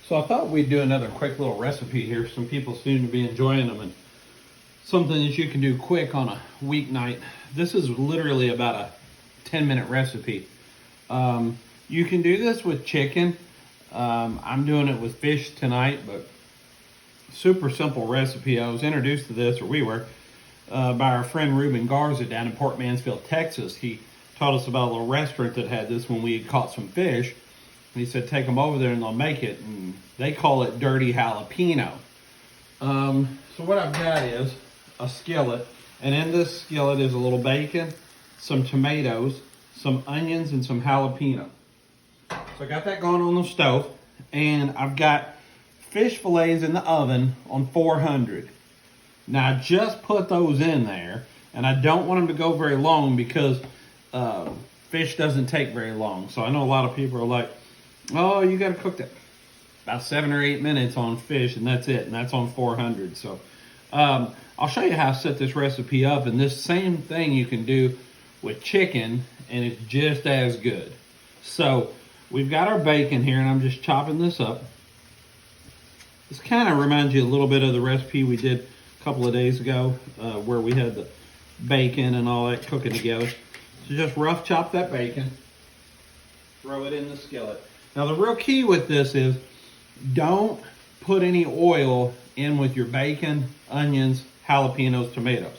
So I thought we'd do another quick little recipe here. Some people seem to be enjoying them, and something that you can do quick on a weeknight. This is literally about a 10-minute recipe. You can do this with chicken. I'm doing it with fish tonight, but super simple recipe. I was introduced to this, or we were, by our friend Ruben Garza down in Port Mansfield, Texas. He taught us about a little restaurant that had this when we had caught some fish. And he said, take them over there and they'll make it. And they call it dirty jalapeno. So what I've got is a skillet. And in this skillet is a little bacon, some tomatoes, some onions, and some jalapeno. So I got that going on the stove. And I've got fish fillets in the oven on 400. Now I just put those in there. And I don't want them to go very long because fish doesn't take very long. So I know a lot of people are like, oh, you got to cook that about 7 or 8 minutes on fish, and that's it, and that's on 400. So I'll show you how to set this recipe up, and this same thing you can do with chicken, and it's just as good. So we've got our bacon here, and I'm just chopping this up. This kind of reminds you a little bit of the recipe we did a couple of days ago, where we had the bacon and all that cooking together. So just rough chop that bacon, throw it in the skillet. Now the real key with this is don't put any oil in with your bacon, onions, jalapenos, tomatoes.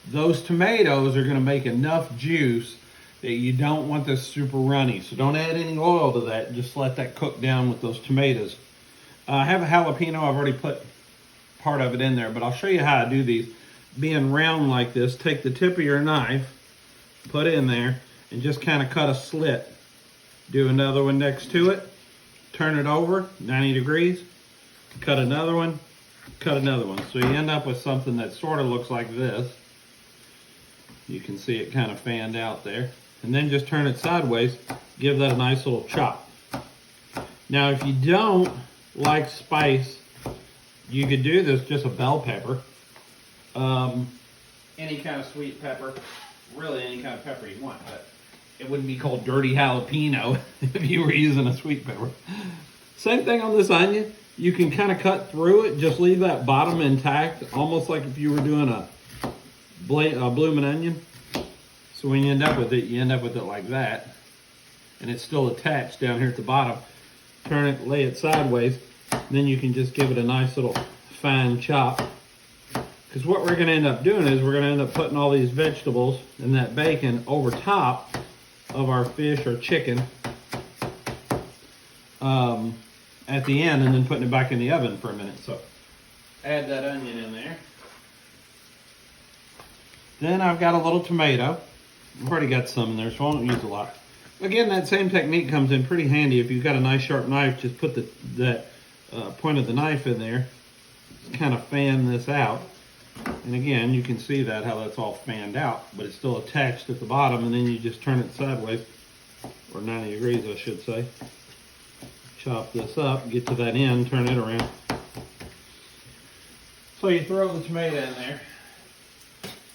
Those tomatoes are going to make enough juice that you don't want this super runny. So don't add any oil to that. Just let that cook down with those tomatoes. I have a jalapeno. I've already put part of it in there, but I'll show you how to do these. Being round like this, take the tip of your knife, put it in there, and just kind of cut a slit. Do another one next to it, turn it over 90 degrees, cut another one, cut another one. So you end up with something that sort of looks like this. You can see it kind of fanned out there. And then just turn it sideways, give that a nice little chop. Now if you don't like spice, you could do this just a bell pepper. Any kind of sweet pepper, really any kind of pepper you want, but it wouldn't be called dirty jalapeno if you were using a sweet pepper. Same thing on this onion. You can kind of cut through it, just leave that bottom intact, almost like if you were doing a blooming onion. So when you end up with it, you end up with it like that. And it's still attached down here at the bottom. Turn it, lay it sideways, then you can just give it a nice little fine chop. Because what we're going to end up doing is we're going to end up putting all these vegetables and that bacon over top of our fish or chicken at the end, and then putting it back in the oven for a minute. So add that onion in there. Then I've got a little tomato. I've already got some in there, so I won't use a lot. Again, that same technique comes in pretty handy. If you've got a nice sharp knife, just put that point of the knife in there. Just kind of fan this out. And again, you can see that, how that's all fanned out, but it's still attached at the bottom, and then you just turn it sideways, or 90 degrees, I should say. Chop this up, get to that end, turn it around. So you throw the tomato in there.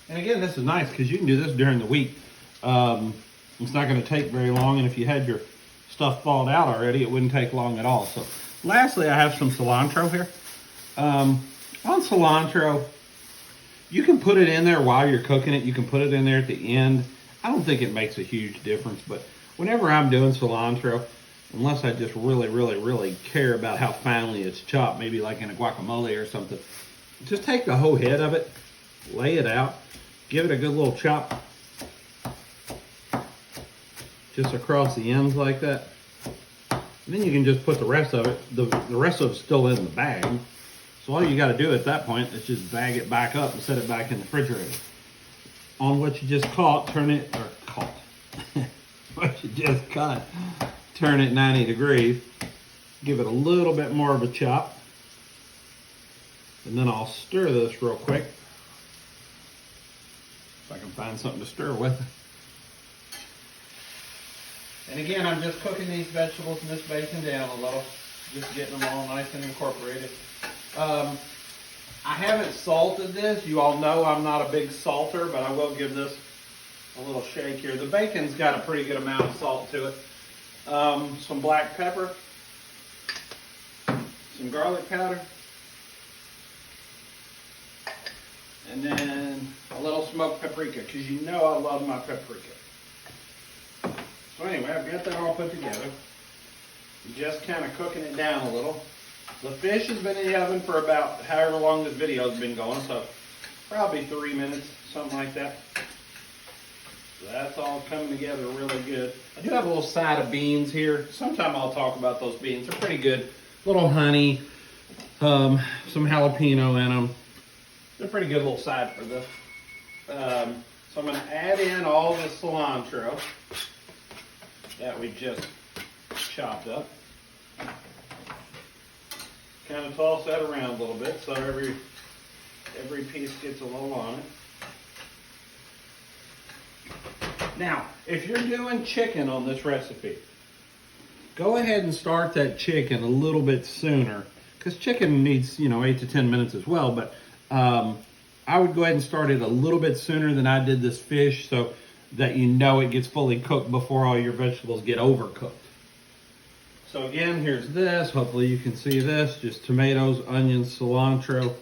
And again, this is nice because you can do this during the week. It's not going to take very long, and if you had your stuff thawed out already, it wouldn't take long at all. So lastly, I have some cilantro here. On cilantro, you can put it in there while you're cooking it. You can put it in there at the end. I don't think it makes a huge difference, but whenever I'm doing cilantro, unless I just really, really, really care about how finely it's chopped, maybe like in a guacamole or something, just take the whole head of it, lay it out, give it a good little chop, just across the ends like that. And then you can just put the rest of it, the rest of it's still in the bag. So all you got to do at that point is just bag it back up and set it back in the refrigerator. On what you just caught, turn it, or caught, what you just cut, turn it 90 degrees, give it a little bit more of a chop, and then I'll stir this real quick, if I can find something to stir with. And again, I'm just cooking these vegetables and this bacon down a little, just getting them all nice and incorporated. I haven't salted this. You all know I'm not a big salter, but I will give this a little shake here. The bacon's got a pretty good amount of salt to it. Some black pepper, some garlic powder, and then a little smoked paprika, because you know I love my paprika. So anyway, I've got that all put together. Just kind of cooking it down a little. The fish has been in the oven for about however long this video has been going, so probably 3 minutes, something like that. So that's all coming together really good. I do have a little side of beans here. Sometime I'll talk about those beans. They're pretty good. Little honey, some jalapeno in them. They're a pretty good little side for this. So I'm going to add in all the cilantro that we just chopped up. Kind of toss that around a little bit so every piece gets a little on it. Now, if you're doing chicken on this recipe, go ahead and start that chicken a little bit sooner, because chicken needs, 8 to 10 minutes as well, but I would go ahead and start it a little bit sooner than I did this fish, so that it gets fully cooked before all your vegetables get overcooked. So again, here's this. Hopefully you can see this. Just tomatoes, onions, cilantro,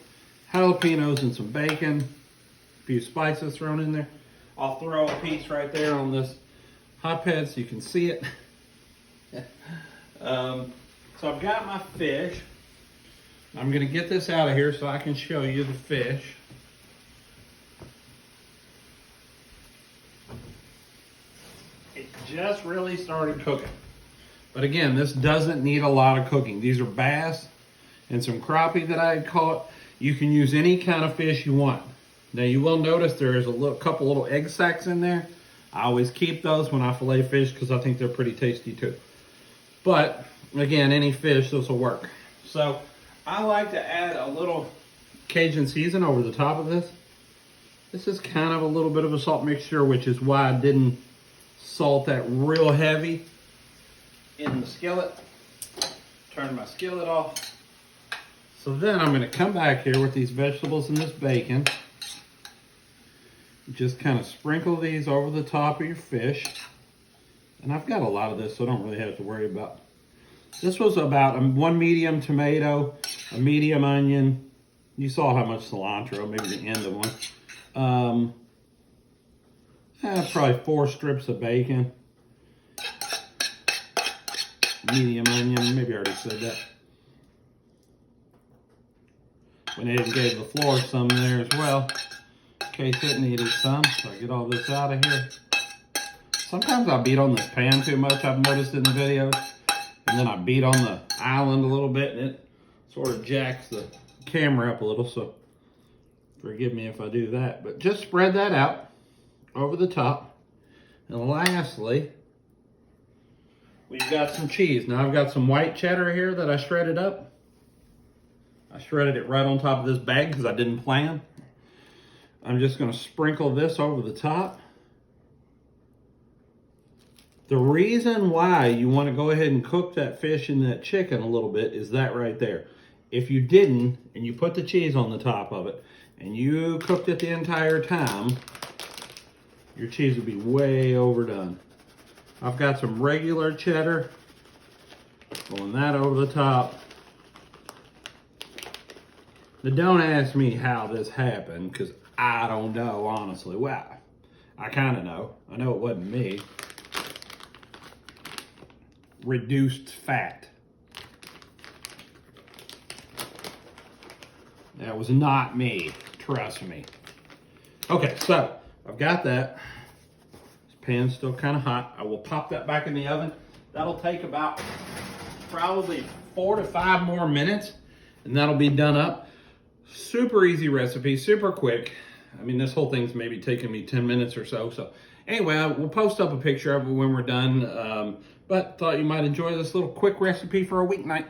jalapenos, and some bacon. A few spices thrown in there. I'll throw a piece right there on this hot pad so you can see it. So I've got my fish. I'm going to get this out of here so I can show you the fish. It just really started cooking. But again, this doesn't need a lot of cooking. These are bass and some crappie that I had caught. You can use any kind of fish you want. Now you will notice there is a couple little egg sacs in there. I always keep those when I fillet fish because I think they're pretty tasty too. But again, any fish, this will work. So I like to add a little Cajun season over the top of this. This is kind of a little bit of a salt mixture, which is why I didn't salt that real heavy in the skillet. Turn my skillet off. So then I'm going to come back here with these vegetables and this bacon. Just kind of sprinkle these over the top of your fish. And I've got a lot of this, so I don't really have to worry about. This was about one medium tomato, a medium onion. You saw how much cilantro, maybe the end of one. Probably 4 strips of bacon. Medium onion, maybe I already said that. Went ahead and gave the floor some there as well, in case it needed some. So I get all this out of here. Sometimes I beat on this pan too much, I've noticed in the videos. And then I beat on the island a little bit, and it sort of jacks the camera up a little, so forgive me if I do that. But just spread that out over the top. And lastly, we've got some cheese. Now I've got some white cheddar here that I shredded up. I shredded it right on top of this bag because I didn't plan. I'm just going to sprinkle this over the top. The reason why you want to go ahead and cook that fish and that chicken a little bit is that right there. If you didn't, and you put the cheese on the top of it, and you cooked it the entire time, your cheese would be way overdone. I've got some regular cheddar, throwing that over the top. Now don't ask me how this happened, because I don't know, honestly. Well, I kind of know. I know it wasn't me. Reduced fat. That was not me, trust me. Okay, so I've got that. This pan's still kind of hot. I will pop that back in the oven. That'll take about probably 4 to 5 more minutes, and that'll be done up. Super easy recipe, super quick. I mean, this whole thing's maybe taking me 10 minutes or so. So anyway, we'll post up a picture of it when we're done. But thought you might enjoy this little quick recipe for a weeknight.